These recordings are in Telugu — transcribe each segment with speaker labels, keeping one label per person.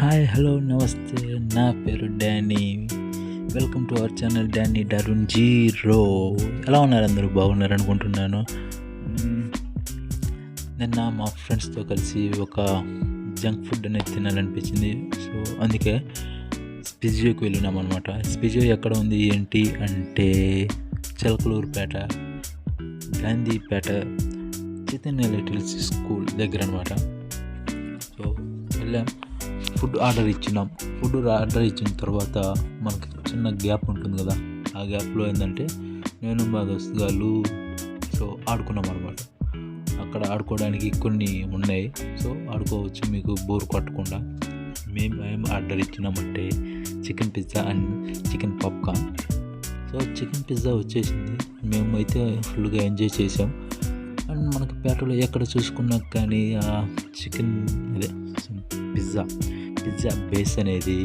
Speaker 1: హాయ్ హలో నమస్తే, నా పేరు Danny. Welcome to our channel Danny డారున్ జీరో. ఎలా ఉన్నారు? అందరూ బాగున్నారు అనుకుంటున్నాను. నిన్న మా ఫ్రెండ్స్తో కలిసి ఒక జంక్ ఫుడ్ అనేది తినాలనిపించింది. సో అందుకే స్పిజియోకి వెళ్ళినాం అనమాట. స్పిజియో ఎక్కడ ఉంది ఏంటి అంటే చిలకలూరుపేట, గాంధీపేట, చైతన్య లిటిల్ స్కూల్ దగ్గర అనమాట. సో వెళ్ళాం, ఫుడ్ ఆర్డర్ ఇచ్చిన తర్వాత మనకి చిన్న గ్యాప్ ఉంటుంది కదా, ఆ గ్యాప్లో ఏంటంటే నేను మా దోస్తుగాళ్ళు సో ఆడుకున్నాం అనమాట. అక్కడ ఆడుకోవడానికి కొన్ని ఉన్నాయి, సో ఆడుకోవచ్చు మీకు బోర్ కొట్టకుండా. మేము ఆర్డర్ ఇచ్చినామంటే chicken pizza and chicken popcorn. So chicken pizza వచ్చేసింది, మేమైతే ఫుల్గా ఎంజాయ్ చేసాం. అండ్ మనకి పేటలో ఎక్కడ చూసుకున్నా కానీ ఆ చికెన్ పిజ్జా బేస్ అనేది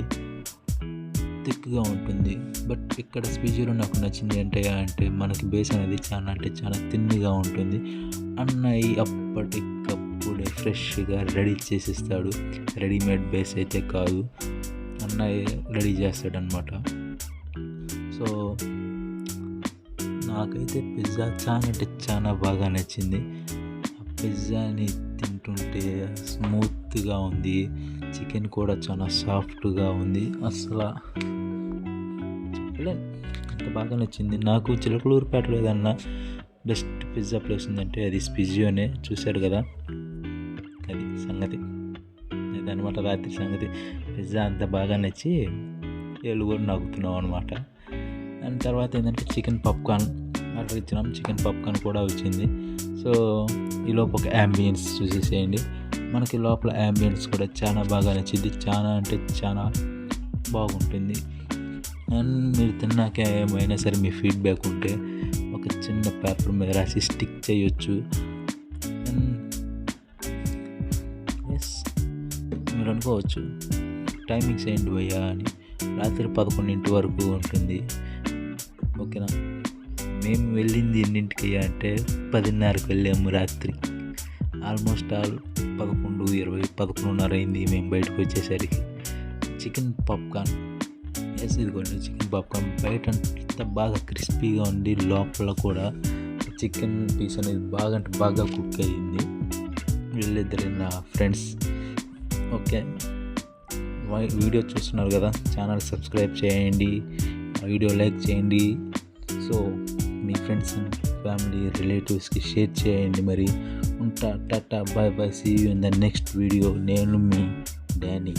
Speaker 1: థిక్గా ఉంటుంది. బట్ ఇక్కడ స్పీచీలో నాకు నచ్చింది అంటే మనకి బేస్ అనేది చాలా థిన్గా ఉంటుంది. అన్నయ్య అప్పటికప్పుడే ఫ్రెష్గా రెడీ చేసిస్తాడు. రెడీమేడ్ బేస్ అయితే కాదు, అన్నయ్య రెడీ చేస్తాడనమాట. సో నాకైతే పిజ్జా చాలా బాగా నచ్చింది. ఆ పిజ్జాని తింటుంటే స్మూత్గా ఉంది, చికెన్ కూడా చాలా సాఫ్ట్గా ఉంది. అసలు చెప్పలేను, అంత బాగా నచ్చింది నాకు. చిలకలూరుపేటలో ఏదన్నా బెస్ట్ పిజ్జా ప్లేస్ ఉందంటే అది స్పిజియోనే. చూశారు కదా, అది సంగతి, అదనమాట రాత్రి సంగతి. పిజ్జా అంత బాగా నచ్చి ఏళ్ళు కూడా నవ్వుతున్నాం అనమాట. అండ్ తర్వాత ఏంటంటే చికెన్ పాప్కార్న్ ఆర్డర్ ఇచ్చినాం, చికెన్ పాప్కార్న్ కూడా వచ్చింది. సో ఈలోపు ఒక యాంబియన్స్ చూసేసేయండి. మనకి లోపల యాంబియన్స్ కూడా చాలా బాగా నచ్చింది, చాలా బాగుంటుంది. అండ్ మీరు తిన్నాక ఏమైనా సరే మీ ఫీడ్బ్యాక్ ఉంటే ఒక చిన్న పేపర్ మీద రాసి స్టిక్ చేయొచ్చు. అండ్ ఎస్, మీరు అనుకోవచ్చు టైమింగ్స్ ఏంటి భయ్యా అని. రాత్రి 11 వరకు ఉంటుంది, ఓకేనా. మేము వెళ్ళింది ఎన్నింటికి అంటే 10:30కి వెళ్ళాము రాత్రి. ఆల్మోస్ట్ 11:20 అయింది మేము బయటకు వచ్చేసరికి. చికెన్ పాప్కార్న్, ఇదిగోండి చికెన్ పాప్కార్న్. బయట అంతా బాగా క్రిస్పీగా ఉంది, లోపల కూడా చికెన్ పీస్ అనేది బాగా కుక్ అయ్యింది. వీళ్ళిద్దరు నా ఫ్రెండ్స్. ఓకే, వీడియో చూస్తున్నారు కదా, ఛానల్ సబ్స్క్రైబ్ చేయండి, వీడియో లైక్ చేయండి. సో మీ ఫ్రెండ్స్ అండ్ ఫ్యామిలీ రిలేటివ్స్కి షేర్ చేయండి. మరి ఉంటా, టాటా, bye bye, see you in the next video. నేను మీ డానీ.